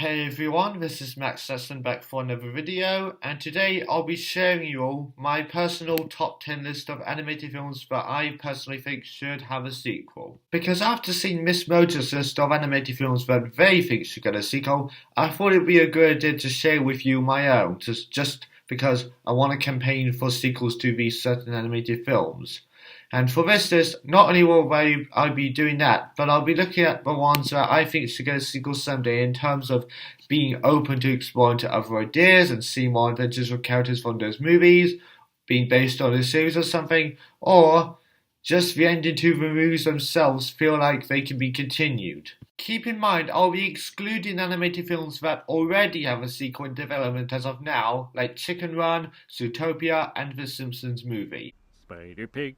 Hey everyone, this is Max Sesson back for another video, and today I'll be sharing you all my personal top 10 list of animated films that I personally think should have a sequel. Because after seeing Miss Motor's list of animated films that they think should get a sequel, I thought it would be a good idea to share with you my own, just because I want to campaign for sequels to these certain animated films. And for this list, not only will I be doing that, but I'll be looking at the ones that I think should get a sequel someday in terms of being open to exploring to other ideas and seeing more adventures with characters from those movies, being based on a series or something, or just the ending to the movies themselves feel like they can be continued. Keep in mind, I'll be excluding animated films that already have a sequel in development as of now, like Chicken Run, Zootopia, and The Simpsons movie. Spider Pig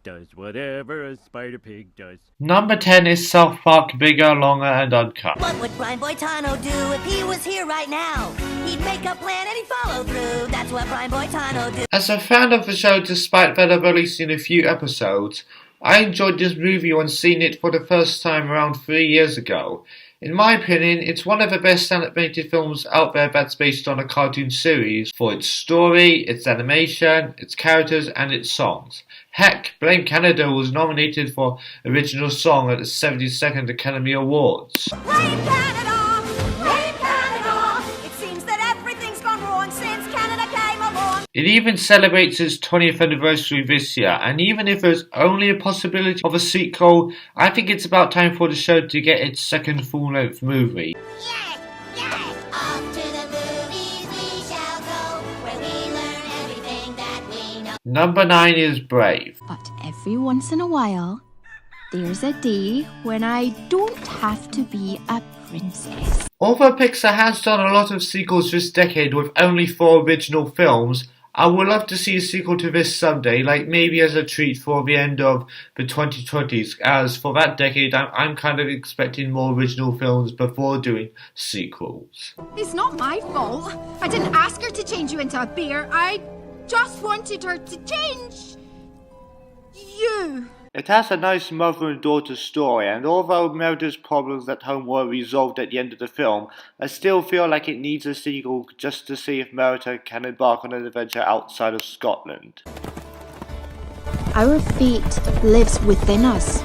does whatever a Spider Pig does. Number 10 is South Park Bigger, Longer, and Uncut. What would Prime Boy Tano do if he was here right now? He'd make a plan and he'd follow through. That's what Prime Boy Tano do. As a fan of the show, despite that I've only seen a few episodes, I enjoyed this movie when seeing it for the first time around 3 years ago. In my opinion, it's one of the best animated films out there that's based on a cartoon series for its story, its animation, its characters, and its songs. Heck, Blame Canada was nominated for Original Song at the 72nd Academy Awards. Blame Canada! Blame Canada! It seems that everything's gone wrong since Canada came along. It even celebrates its 20th anniversary this year, and even if there's only a possibility of a sequel, I think it's about time for the show to get its second full-length movie. Yes! Yes! Off to the movies we shall go, where we learn everything that we know. Number 9 is Brave. But every once in a while, there's a day when I don't have to be a princess. Although Pixar has done a lot of sequels this decade with only 4 original films, I would love to see a sequel to this someday, like maybe as a treat for the end of the 2020s, as for that decade I'm kind of expecting more original films before doing sequels. It's not my fault. I didn't ask her to change you into a bear. I just wanted her to change you. It has a nice mother and daughter story, and although Meredith's problems at home were resolved at the end of the film, I still feel like it needs a sequel just to see if Meredith can embark on an adventure outside of Scotland. Our fate lives within us.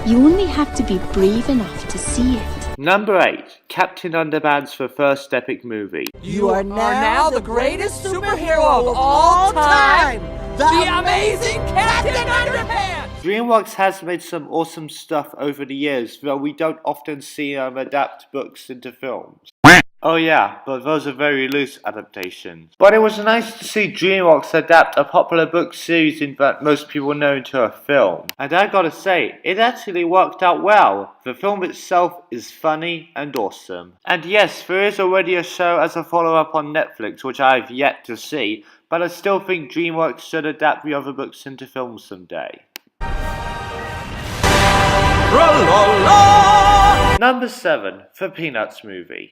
You only have to be brave enough to see it. Number 8. Captain Underpants, the first epic movie. You are now the greatest superhero of all time! The amazing Captain Underpants! DreamWorks has made some awesome stuff over the years, though we don't often see them adapt books into films. Oh yeah, but those are very loose adaptations. But it was nice to see DreamWorks adapt a popular book series that most people know into a film. And I gotta say, it actually worked out well. The film itself is funny and awesome. And yes, there is already a show as a follow-up on Netflix, which I've yet to see, but I still think DreamWorks should adapt the other books into films someday. Number 7, The Peanuts movie.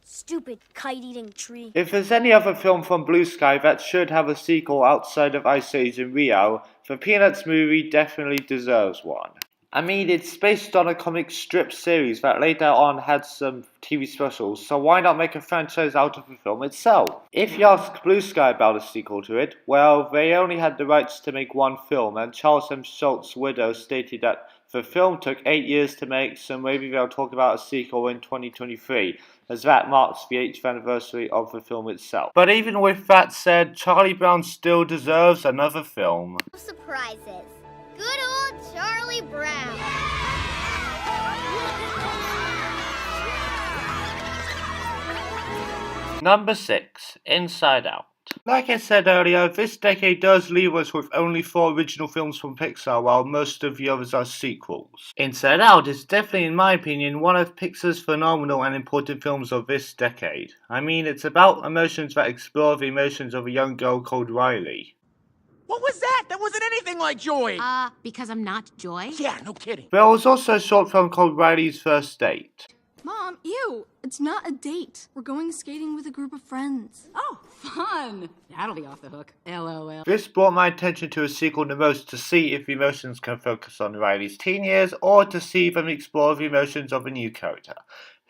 Stupid kite-eating tree. If there's any other film from Blue Sky that should have a sequel outside of Ice Age in Rio, the Peanuts movie definitely deserves one. I mean, it's based on a comic strip series that later on had some TV specials, so why not make a franchise out of the film itself? If you ask Blue Sky about a sequel to it, well, they only had the rights to make one film, and Charles M. Schultz's widow stated that the film took 8 years to make, so maybe they'll talk about a sequel in 2023, as that marks the 8th anniversary of the film itself. But even with that said, Charlie Brown still deserves another film. Surprises. Good old Charlie Brown. Number 6, Inside Out. Like I said earlier, this decade does leave us with only 4 original films from Pixar, while most of the others are sequels. Inside Out is definitely, in my opinion, one of Pixar's phenomenal and important films of this decade. I mean, it's about emotions that explore the emotions of a young girl called Riley. What was that? That wasn't anything like Joy! Because I'm not Joy? Yeah, no kidding. There was also a short film called Riley's First Date. Mom, ew! It's not a date. We're going skating with a group of friends. Oh, Fun! That'll be off the hook. LOL. This brought my attention to a sequel the most to see if the emotions can focus on Riley's teen years or to see them explore the emotions of a new character.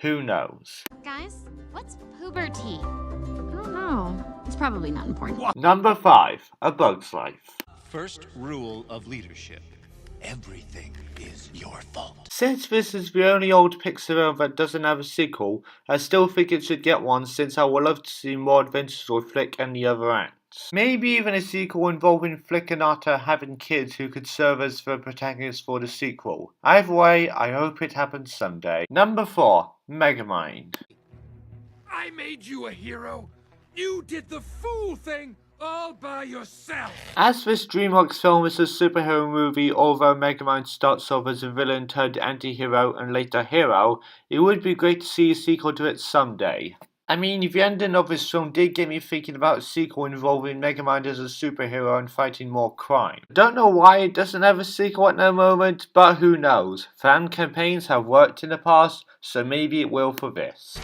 Who knows? Guys, what's puberty? I don't know. It's probably not important. Number 5. A Bug's Life. First rule of leadership. Everything is your fault. Since this is the only old Pixar film that doesn't have a sequel, I still think it should get one since I would love to see more adventures with Flick and the other ants. Maybe even a sequel involving Flick and Otter having kids who could serve as the protagonists for the sequel. Either way, I hope it happens someday. Number 4. Megamind. I made you a hero. You did the fool thing all by yourself. As this DreamWorks film is a superhero movie, although Megamind starts off as a villain turned anti-hero and later hero, it would be great to see a sequel to it someday. I mean, the ending of this film did get me thinking about a sequel involving Megamind as a superhero and fighting more crime. I don't know why it doesn't have a sequel at the moment, but who knows. Fan campaigns have worked in the past, so maybe it will for this.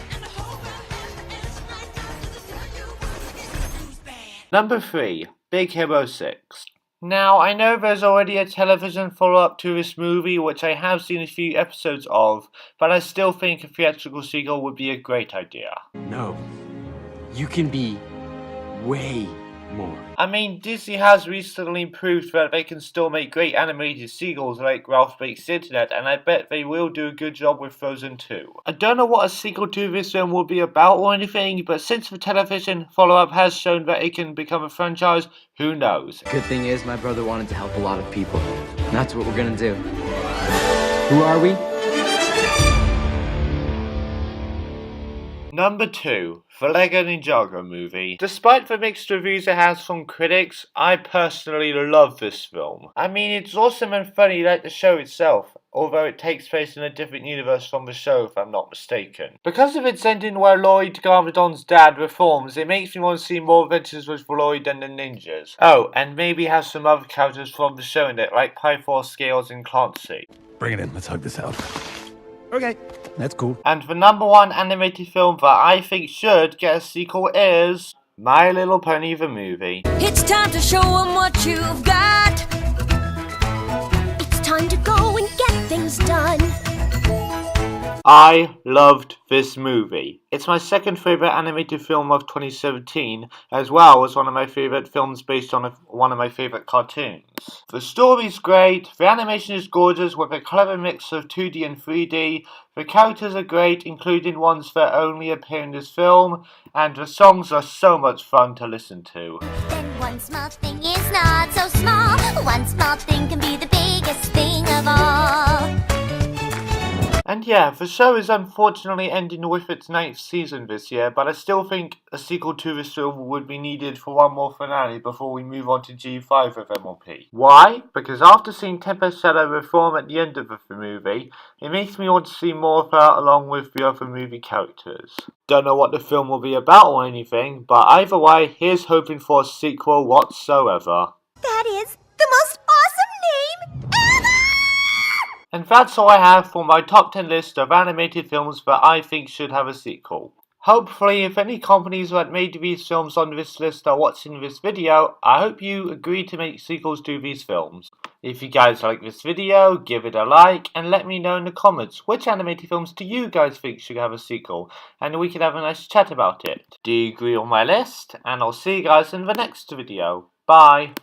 Number 3. Big Hero 6. Now, I know there's already a television follow-up to this movie, which I have seen a few episodes of, but I still think a theatrical sequel would be a great idea. No. You can be way more. I mean, Disney has recently proved that they can still make great animated sequels like Ralph Breaks the Internet, and I bet they will do a good job with Frozen 2. I don't know what a sequel to this film will be about or anything, but since the television follow-up has shown that it can become a franchise, who knows? Good thing is, my brother wanted to help a lot of people. And that's what we're gonna do. Who are we? Number 2. The Lego Ninjago movie. Despite the mixed reviews it has from critics, I personally love this film. I mean, it's awesome and funny like the show itself, although it takes place in a different universe from the show if I'm not mistaken. Because of its ending where Lloyd Garmadon's dad reforms, it makes me want to see more adventures with Lloyd and the ninjas. Oh, and maybe have some other characters from the show in it, like Pythor, Scales, and Clancy. Bring it in. Let's hug this out. Okay, that's cool. And the number 1 animated film that I think should get a sequel is My Little Pony the movie. It's time to show 'em what you've got. It's time to go and get things done. I loved this movie. It's my second favourite animated film of 2017, as well as one of my favourite films based on one of my favourite cartoons. The story's great, the animation is gorgeous with a clever mix of 2D and 3D, the characters are great, including ones that only appear in this film, and the songs are so much fun to listen to. Then one small thing is not so small. One small thing can be the biggest thing of all. And yeah, the show is unfortunately ending with its 9th season this year, but I still think a sequel to this film would be needed for one more finale before we move on to G5 of MLP. Why? Because after seeing Tempest Shadow reform at the end of the movie, it makes me want to see more of her along with the other movie characters. Don't know what the film will be about or anything, but either way, here's hoping for a sequel whatsoever. That is the most awesome name ever! And that's all I have for my top 10 list of animated films that I think should have a sequel. Hopefully, if any companies that made these films on this list are watching this video, I hope you agree to make sequels to these films. If you guys like this video, give it a like and let me know in the comments which animated films do you guys think should have a sequel, and we can have a nice chat about it. Do you agree on my list? And I'll see you guys in the next video. Bye!